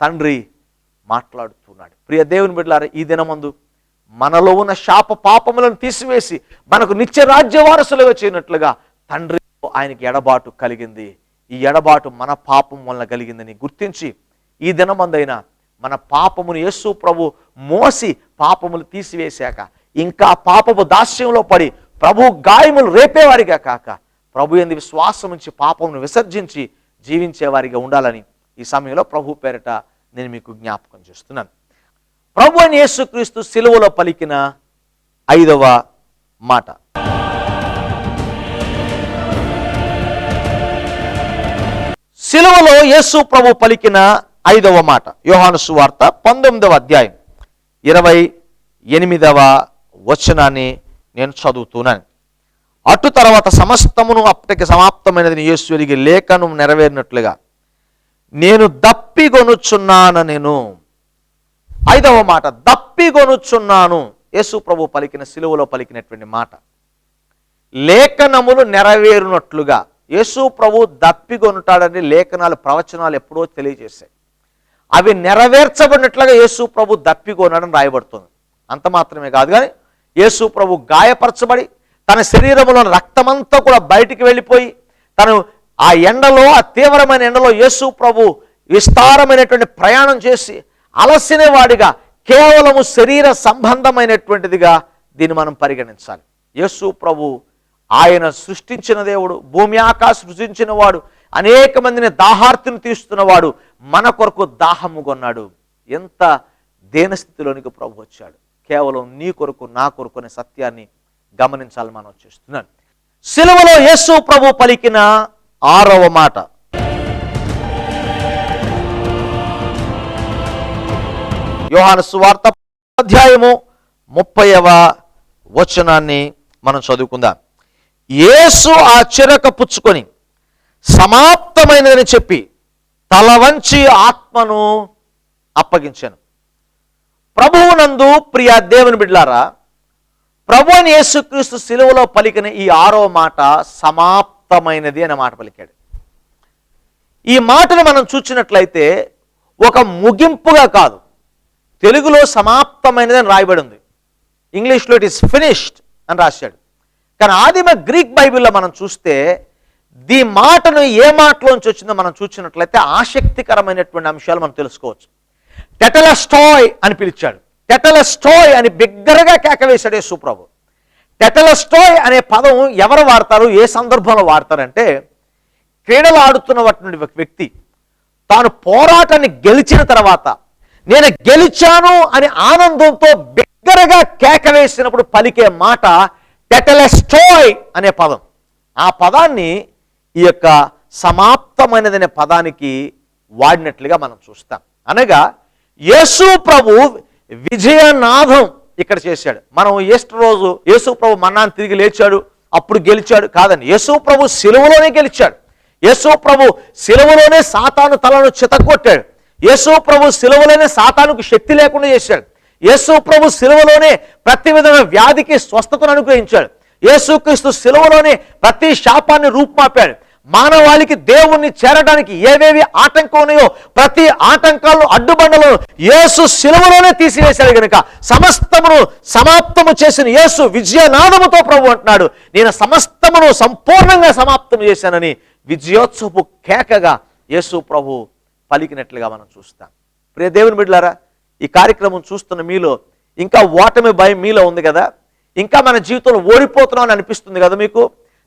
తండ్రి మాట్లాడుతున్నాడు. ప్రియ దేవుని బిడ్డలారా, ఈ దినమందు మనలో ఉన్న శాప పాపములను తీసివేసి మనకు నిత్య రాజ్య వారసులుగా చేయనట్లుగా తండ్రి ఆయనకి ఎడబాటు కలిగింది. ఈ ఎడబాటు మన పాపం వలన కలిగిందని గుర్తించి ఈ దినమందైనా మన పాపమును యేసు ప్రభు మోసి పాపములు తీసివేశాక ఇంకా పాపపు దాస్యంలో పడి ప్రభు గాయములు రేపేవారిగా కాక ప్రభు యందు విశ్వాసం నుంచి పాపమును విసర్జించి జీవించేవారిగా ఉండాలని ఈ సమయంలో ప్రభు పేరిట నేను మీకు జ్ఞాపకం చేస్తున్నాను. ప్రభు అయిన యేసుక్రీస్తు సిలువలో పలికిన 5వ మాట. సిలువలో యేసు ప్రభు పలికిన 5వ మాట యోహాను సువార్త 19వ అధ్యాయం 28వ వచనాన్ని నేను చదువుతున్నాను. అటు తర్వాత సమస్తమును అప్పటికి సమాప్తమైనది యేసు ఎరిగి లేఖనం నెరవేరినట్లుగా నేను దప్పిగొనుచున్నాను. నేను 5వ మాట, దప్పిగొనుచున్నాను. యేసు ప్రభు పలికిన సిలువలో పలికినటువంటి మాట. లేఖనములు నెరవేరునట్లుగా. యేసు ప్రభు దప్పిగొనుటాడని లేఖనాలు ప్రవచనాలు ఎప్పుడో తెలియజేశాయి. అవి నెరవేర్చబడినట్లుగా యేసు ప్రభు దప్పిగొనడని రాయబడుతుంది. అంత మాత్రమే కాదు, కానీ యేసు ప్రభు గాయపరచబడి తన శరీరంలో రక్తమంతా కూడా బయటికి వెళ్ళిపోయి తను ఆ ఎండలో, ఆ తీవ్రమైన ఎండలో యేసు ప్రభు విస్తారమైనటువంటి ప్రయాణం చేసి అలసిన వాడిగా కేవలము శరీర సంబంధమైనటువంటిదిగా దీన్ని మనం పరిగణించాలి. యేసు ప్రభు ఆయన సృష్టించిన దేవుడు, భూమి ఆకాశం సృష్టించిన వాడు, అనేక మందిని దాహార్తిని తీస్తున్నవాడు, మన కొరకు దాహము కొన్నాడు. ఎంత దేనస్థితిలోనికి ప్రభు వచ్చాడు. కేవలం నీ కొరకు నా కొరకు అనే సత్యాన్ని గమనించాలి మనం చేస్తున్నాను. సిలువలో యేసు ప్రభు పలికిన 6వ మాట. యోహాను సువార్త అధ్యాయము 30వ వచనాన్ని మనం చదువుకుందాం. యేసు ఆ చిరక పుచ్చుకొని సమాప్తమైనదని చెప్పి తల వంచి ఆత్మను అప్పగించాను. ప్రభువునందు ప్రియ దేవుని బిడ్డలారా, ప్రభు అయిన యేసుక్రీస్తు సిలువలో పలికిన ఈ 6వ మాట సమాప్తమైనది అనే మాట పలికాడు. ఈ మాటను మనం చూసినట్లయితే ఒక ముగింపుగా కాదు, తెలుగులో సమాప్తమైనది అని రాయబడి ఉంది, ఇంగ్లీష్లో ఇట్ ఈస్ ఫినిష్డ్ అని రాశాడు. కానీ ఆదిమ గ్రీక్ బైబిల్లో మనం చూస్తే ఈ మాటను ఏ మాటలోంచి వచ్చిందో మనం చూసినట్లయితే ఆసక్తికరమైనటువంటి అంశాలు మనం తెలుసుకోవచ్చు. టెటెలస్టాయ్ అని పిలిచాడు. టెటెలస్టాయ్ అని బిగ్గరగా కేకవేశాడు యేసు ప్రభు. టెటెలస్టాయ్ అనే పదం ఎవరు వాడతారు, ఏ సందర్భంలో వాడతారంటే, క్రీడలు ఆడుతున్నటువంటి వ్యక్తి తాను పోరాటాన్ని గెలిచిన తర్వాత నేను గెలిచాను అని ఆనందంతో బిగ్గరగా కేకవేసినప్పుడు పలికే మాట టెటెలస్టాయ్ అనే పదం. ఆ పదాన్ని ఈ యొక్క సమాప్తమైనదనే పదానికి వాడినట్లుగా మనం చూస్తాం. అనగా యేసు ప్రభు విజయనాదం ఇక్కడ చేశాడు. మనం ఈస్టర్ రోజు యేసు ప్రభు మన్నాను తిరిగి లేచాడు, అప్పుడు గెలిచాడు కాదండి. యేసు ప్రభు సిలువలోనే గెలిచాడు. యేసు ప్రభు సిలువలోనే సాతాను తలను చితగొట్టాడు. యేసు ప్రభు సిలువలోనే సాతానుకు శక్తి లేకుండా చేశాడు. యేసు ప్రభు సిలువలోనే ప్రతి విధమైన వ్యాధికి స్వస్థతను అనుగ్రహించాడు. యేసుక్రీస్తు సిలువలోనే ప్రతి శాపాన్ని రూపుమాపాడు. మానవాళికి దేవుణ్ణి చేరడానికి ఏవేవి ఆటంకం ఉన్నాయో ప్రతి ఆటంకాలను, అడ్డుబండలను యేసు సిలువలోనే తీసివేశాడు. కనుక సమస్తమును సమాప్తము చేసిన యేసు విజయనాదముతో ప్రభు అంటున్నాడు, నేను సమస్తమును సంపూర్ణంగా సమాప్తం చేశానని విజయోత్సవపు కేకగా యేసు ప్రభు పలికినట్లుగా మనం చూస్తాం. ప్రియ దేవుని బిడ్డలారా, ఈ కార్యక్రమం చూస్తున్న మీలో ఇంకా ఓటమి భయం మీలో ఉంది కదా, ఇంకా మన జీవితంలో ఓడిపోతున్నాను అనిపిస్తుంది కదా, మీకు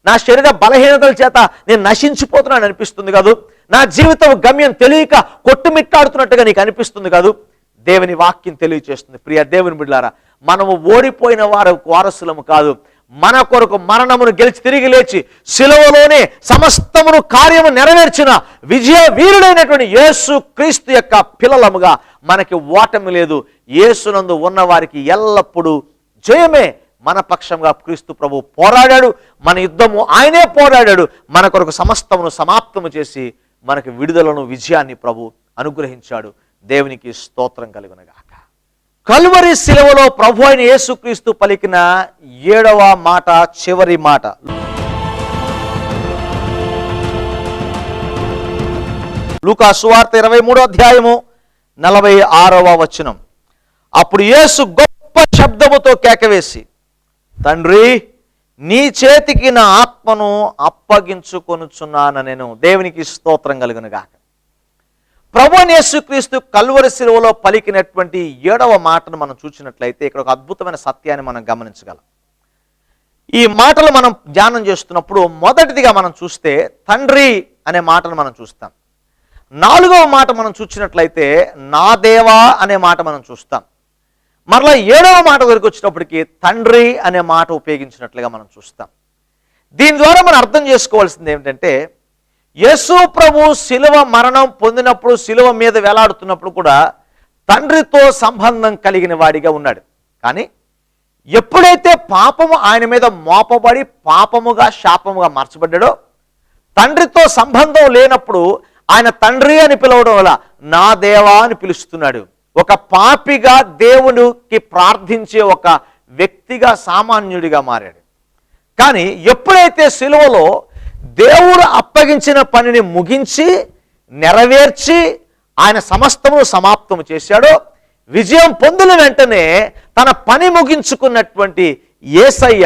నా శరీర బలహీనతల చేత నేను నశించిపోతున్నాను అనిపిస్తుంది కాదు, నా జీవితం గమ్యం తెలియక కొట్టుమిట్టాడుతున్నట్టుగా నీకు అనిపిస్తుంది కాదు. దేవుని వాక్యం తెలియచేస్తుంది. ప్రియ దేవుని బిడ్డలారా, మనము ఓడిపోయిన వారసులము కాదు, మన కొరకు మరణమును గెలిచి తిరిగి లేచి సిలువలోనే సమస్తమును కార్యము నెరవేర్చిన విజయ వీరుడైనటువంటి యేసు క్రీస్తు యొక్క పిల్లలముగా మనకి ఓటమి లేదు. యేసునందు ఉన్న వారికి ఎల్లప్పుడూ జయమే. మన పక్షంగా క్రీస్తు ప్రభు పోరాడాడు, మన యుద్ధము ఆయనే పోరాడాడు. మన కొరకు సమస్తమును సమాప్తము చేసి మనకు విడుదలను, విజయాన్ని ప్రభు అనుగ్రహించాడు. దేవునికి స్తోత్రం కలుగునగాక. కల్వరి శిలువలో ప్రభు అయిన యేసుక్రీస్తు పలికిన 7వ మాట, చివరి మాట. లూకా సువార్త 23వ అధ్యాయము 46వ వచనం. అప్పుడు యేసు గొప్ప శబ్దముతో కేకవేసి, తండ్రి, నీ చేతికి నా ఆత్మను అప్పగించుకొనుచున్నాను నేను. దేవునికి స్తోత్రం కలుగునుగాక. ప్రభువైన యేసుక్రీస్తు కల్వరి శిలువలో పలికినటువంటి 7వ మాటను మనం చూసినట్లయితే ఇక్కడ ఒక అద్భుతమైన సత్యాన్ని మనం గమనించగలం. ఈ మాటలు మనం ధ్యానం చేస్తున్నప్పుడు మొదటిదిగా మనం చూస్తే తండ్రి అనే మాటను మనం చూస్తాం. 4వ మాట మనం చూసినట్లయితే నా దేవా అనే మాట మనం చూస్తాం. మరలా 7వ మాట వరకు వచ్చినప్పటికీ తండ్రి అనే మాట ఉపయోగించినట్లుగా మనం చూస్తాం. దీని ద్వారా మనం అర్థం చేసుకోవాల్సింది ఏమిటంటే, యేసు ప్రభు శిలువ మరణం పొందినప్పుడు, శిలువ మీద వేలాడుతున్నప్పుడు కూడా తండ్రితో సంబంధం కలిగిన వాడిగా ఉన్నాడు. కానీ ఎప్పుడైతే పాపము ఆయన మీద మోపబడి పాపముగా, శాపముగా మార్చబడ్డాడో, తండ్రితో సంబంధం లేనప్పుడు ఆయన తండ్రి అని పిలవడం వల్ల నా దేవా అని పిలుస్తున్నాడు. ఒక పాపిగా దేవునికి ప్రార్థించే ఒక వ్యక్తిగా సామాన్యుడిగా మారాడు. కానీ ఎప్పుడైతే సిలువలో దేవుడు అప్పగించిన పనిని ముగించి నెరవేర్చి ఆయన సమస్తమును సమాప్తము చేశాడో, విజయం పొందిన వెంటనే తన పని ముగించుకున్నటువంటి యేసయ్య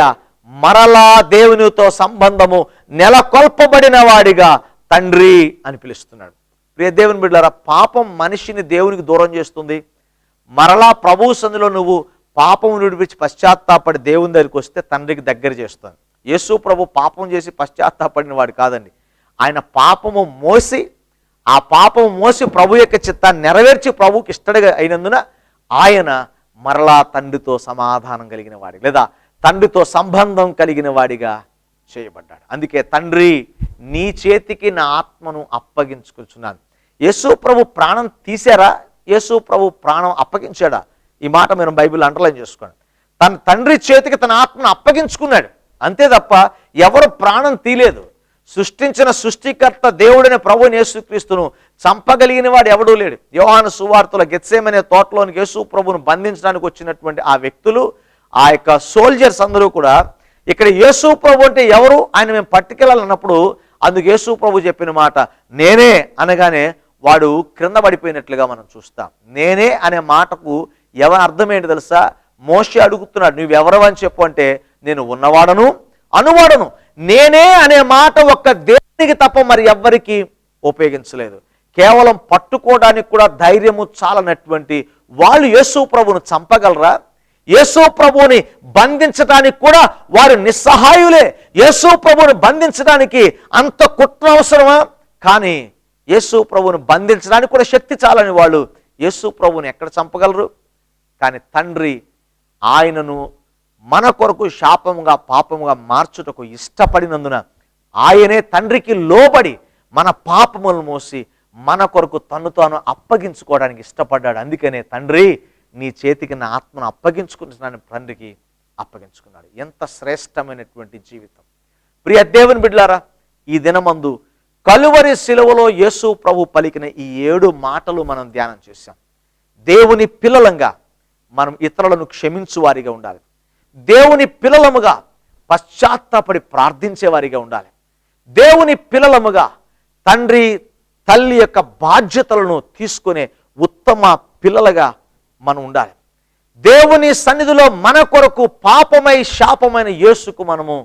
మరలా దేవునితో సంబంధము నెలకొల్పబడిన వాడిగా తండ్రి అని పిలుస్తున్నాడు. ప్రియ దేవుని బిడ్డలారా, పాపం మనిషిని దేవునికి దూరం చేస్తుంది. మరలా ప్రభువు సన్నిధిలో నువ్వు పాపం విడిపించి పశ్చాత్తాపడి దేవుని దగ్గరికి వస్తే తండ్రికి దగ్గర చేస్తుంది. యేసు ప్రభు పాపం చేసి పశ్చాత్తాపడిన వాడు కాదండి. ఆయన పాపము మోసి ప్రభు యొక్క చిత్తాన్ని నెరవేర్చి ప్రభువుకి ఇష్టడిగా అయినందున ఆయన మరలా తండ్రితో సమాధానం కలిగిన వాడి, లేదా తండ్రితో సంబంధం కలిగిన వాడిగా చేయబడ్డాడు. అందుకే తండ్రి, నీ చేతికి నా ఆత్మను అప్పగించుకుంటున్నాను. యేసు ప్రభు ప్రాణం తీశారా? యేసు ప్రభు ప్రాణం అప్పగించాడా? ఈ మాట మీరు బైబిల్ అండర్లైన్ చేసుకోండి. తన తండ్రి చేతికి తన ఆత్మను అప్పగించుకున్నాడు, అంతే తప్ప ఎవరు ప్రాణం తీయలేదు. సృష్టించిన సృష్టికర్త దేవుడైన ప్రభువైన యేసుక్రీస్తును చంపగలిగిన వాడు ఎవడూ లేడు. యోహాను సువార్తలో గెత్సేమనే తోటలోనికి యేసు ప్రభువును బంధించడానికి వచ్చినటువంటి ఆ వ్యక్తులు, ఆ యొక్క సోల్జర్స్ అందరూ కూడా ఇక్కడ యేసు ప్రభు అంటే ఎవరు, ఆయన మేము పట్టుకెళ్ళాలన్నప్పుడు అందుకు యేసు ప్రభు చెప్పిన మాట నేనే అనగానే వాడు క్రింద పడిపోయినట్లుగా మనం చూస్తాం. నేనే అనే మాటకు ఎవరి అర్థం ఏంటి తెలుసా? మోషే అడుగుతున్నాడు, నువ్వెవరు అని చెప్పు అంటే, నేను ఉన్నవాడను అనువాడను. నేనే అనే మాట ఒక్క దేవునికి తప్ప మరి ఎవ్వరికి ఉపయోగించలేదు. కేవలం పట్టుకోవడానికి కూడా ధైర్యము చాలనటువంటి వాళ్ళు యేసు ప్రభువును చంపగలరా? యేసు ప్రభువుని బంధించడానికి కూడా వారు నిస్సహాయులే. యేసు ప్రభువుని బంధించడానికి అంత కుట్ర అవసరమా? కానీ యేసు ప్రభువుని బంధించడానికి కూడా శక్తి చాలని వాళ్ళు యేసు ప్రభువుని ఎక్కడ చంపగలరు? కానీ తండ్రి ఆయనను మన కొరకు శాపముగా పాపముగా మార్చుటకు ఇష్టపడినందున ఆయనే తండ్రికి లోబడి మన పాపములను మోసి మన కొరకు తను తాను అప్పగించుకోవడానికి ఇష్టపడ్డాడు. అందుకనే తండ్రి, నీ చేతికి నా ఆత్మను అప్పగించుకుంటున్నాను తండ్రికి అప్పగించుకున్నాడు. ఎంత శ్రేష్టమైనటువంటి జీవితం! ప్రియ దేవుని బిడ్డలారా, ఈ దినమందు కలువరి శిలువలో యేసు ప్రభు పలికిన ఈ 7 మాటలు మనం ధ్యానం చేశాం. దేవుని పిల్లలంగా మనం ఇతరులను క్షమించు వారిగా ఉండాలి. దేవుని పిల్లలముగా పశ్చాత్తాపడి ప్రార్థించే వారిగా ఉండాలి. దేవుని పిల్లలముగా తండ్రి తల్లి యొక్క బాధ్యతలను తీసుకునే ఉత్తమ పిల్లలుగా మనం ఉండాలి. దేవుని సన్నిధిలో మన కొరకు పాపమై శాపమైన యేసుకు మనము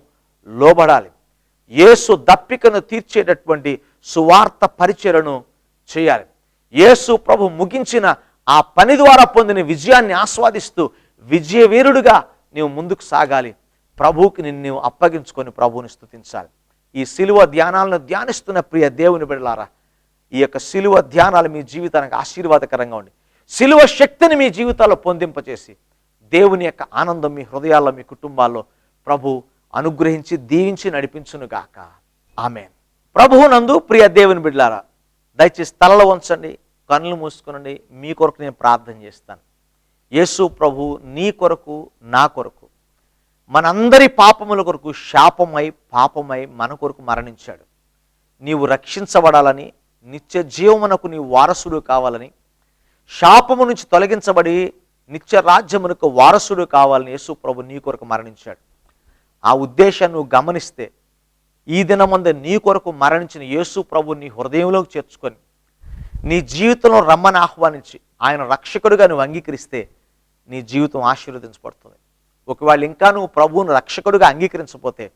లోబడాలి. యేసు దప్పికను తీర్చేటటువంటి సువార్త పరిచర్యను చేయాలి. యేసు ప్రభు ముగించిన ఆ పని ద్వారా పొందిన విజయాన్ని ఆస్వాదిస్తూ విజయవీరుడుగా నీవు ముందుకు సాగాలి. ప్రభువుకి నిన్ను అప్పగించుకొని ప్రభువుని స్తుతించాలి. ఈ సిలువ ధ్యానాలను ధ్యానిస్తున్న ప్రియ దేవుని బిడ్డలారా, ఈ యొక్క సిలువ ధ్యానాలు మీ జీవితానికి ఆశీర్వాదకరంగా ఉండి సిలువ శక్తిని మీ జీవితాల్లో పొందింపచేసి దేవుని యొక్క ఆనందం మీ హృదయాల్లో మీ కుటుంబాల్లో ప్రభు అనుగ్రహించి దీవించి నడిపించునుగాక. ఆమేన్. ప్రభువునందు ప్రియ దేవుని బిడ్డలారా, దయచేసి తలలో ఉంచండి, కన్నులు మూసుకునండి. మీ కొరకు నేను ప్రార్థన చేస్తాను. యేసు ప్రభు నీ కొరకు నా కొరకు మనందరి పాపముల కొరకు శాపమై పాపమై మన కొరకు మరణించాడు. నీవు రక్షించబడాలని, నిత్య జీవమునకు నీవు వారసుడు కావాలని, శాపము నుంచి తొలగించబడి నిత్య రాజ్యమునకు వారసుడు కావాలని యేసు ప్రభు నీ కొరకు మరణించాడు. ఆ ఉద్దేశాన్ని నువ్వు గమనిస్తే ఈ దినమందు నీ కొరకు మరణించిన యేసు ప్రభు నీ హృదయంలోకి చేర్చుకొని నీ జీవితంలో రమ్మని ఆహ్వానించి ఆయన రక్షకుడిగా నువ్వు అంగీకరిస్తే నీ జీవితం ఆశీర్వదించబడుతుంది. ఒకవేళ ఇంకా నువ్వు ప్రభువును రక్షకుడిగా అంగీకరించకపోతే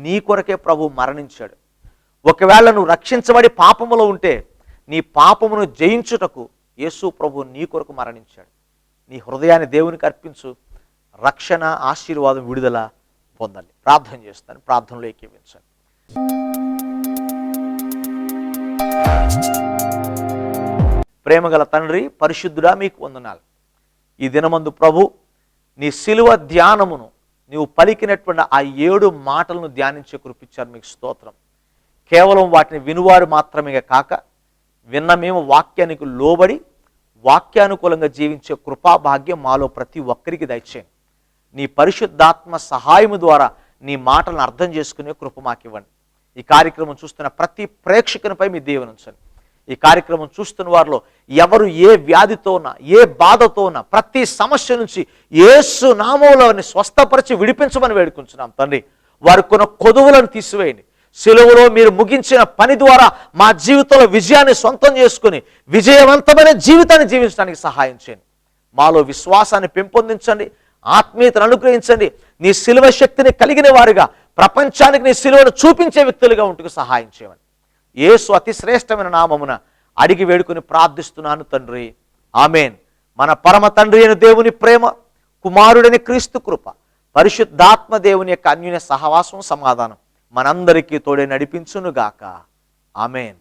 నీ కొరకే ప్రభు మరణించాడు. ఒకవేళ నువ్వు రక్షించబడి పాపములో ఉంటే నీ పాపమును జయించుటకు యేసు ప్రభు నీ కొరకు మరణించాడు. నీ హృదయాన్ని దేవునికి అర్పించు. రక్షణ, ఆశీర్వాదం, విడుదల పొందాలి. ప్రార్థన చేస్తాను. ప్రార్థనలో ఏకీవించండి. ప్రేమగల తండ్రి, పరిశుద్ధుడా, మీకు వందనాలు. ఈ దినమందు ప్రభు నీ సిలువ ధ్యానమును నీవు పలికినటువంటి ఆ 7 మాటలను ధ్యానించే కృపించారు. మీకు స్తోత్రం. కేవలం వాటిని వినువారు మాత్రమే కాక విన్న మేము వాక్యానికి లోబడి వాక్యానుకూలంగా జీవించే కృపాభాగ్యం మాలో ప్రతి ఒక్కరికి దయచేయండి. నీ పరిశుద్ధాత్మ సహాయము ద్వారా నీ మాటలను అర్థం చేసుకునే కృప మాకివ్వండి. ఈ కార్యక్రమం చూస్తున్న ప్రతి ప్రేక్షకునిపై మీ దీవెన ఉంచండి. ఈ కార్యక్రమం చూస్తున్న వారిలో ఎవరు ఏ వ్యాధితో ఉన్నా, ఏ బాధతో ఉన్నా, ప్రతి సమస్య నుంచి యేసు నామములోని స్వస్థపరిచి విడిపించమని వేడుకుంటున్నాం తండ్రి. వారికి కొన్న కొదువులను తీసివేయండి. సిలువలో మీరు ముగించిన పని ద్వారా మా జీవితంలో విజయాన్ని సొంతం చేసుకుని విజయవంతమైన జీవితాన్ని జీవించడానికి సహాయం చేయండి. మాలో విశ్వాసాన్ని పెంపొందించండి, ఆత్మీయతను అనుగ్రహించండి. నీ సిలువ శక్తిని కలిగిన వారిగా ప్రపంచానికి నీ సిలువను చూపించే వ్యక్తులుగా ఉంటూ సహాయం చేయమని యేసు అతి శ్రేష్టమైన నామమున అడిగి వేడుకొని ప్రార్థిస్తున్నాను తండ్రి, ఆమెన్. మన పరమ తండ్రి అయిన దేవుని ప్రేమ, కుమారుడని క్రీస్తు కృప, పరిశుద్ధాత్మ దేవుని యొక్క అన్యోన్య సహవాసం, సమాధానం మనందరికీ తోడే నడిపించునుగాక. ఆమెన్.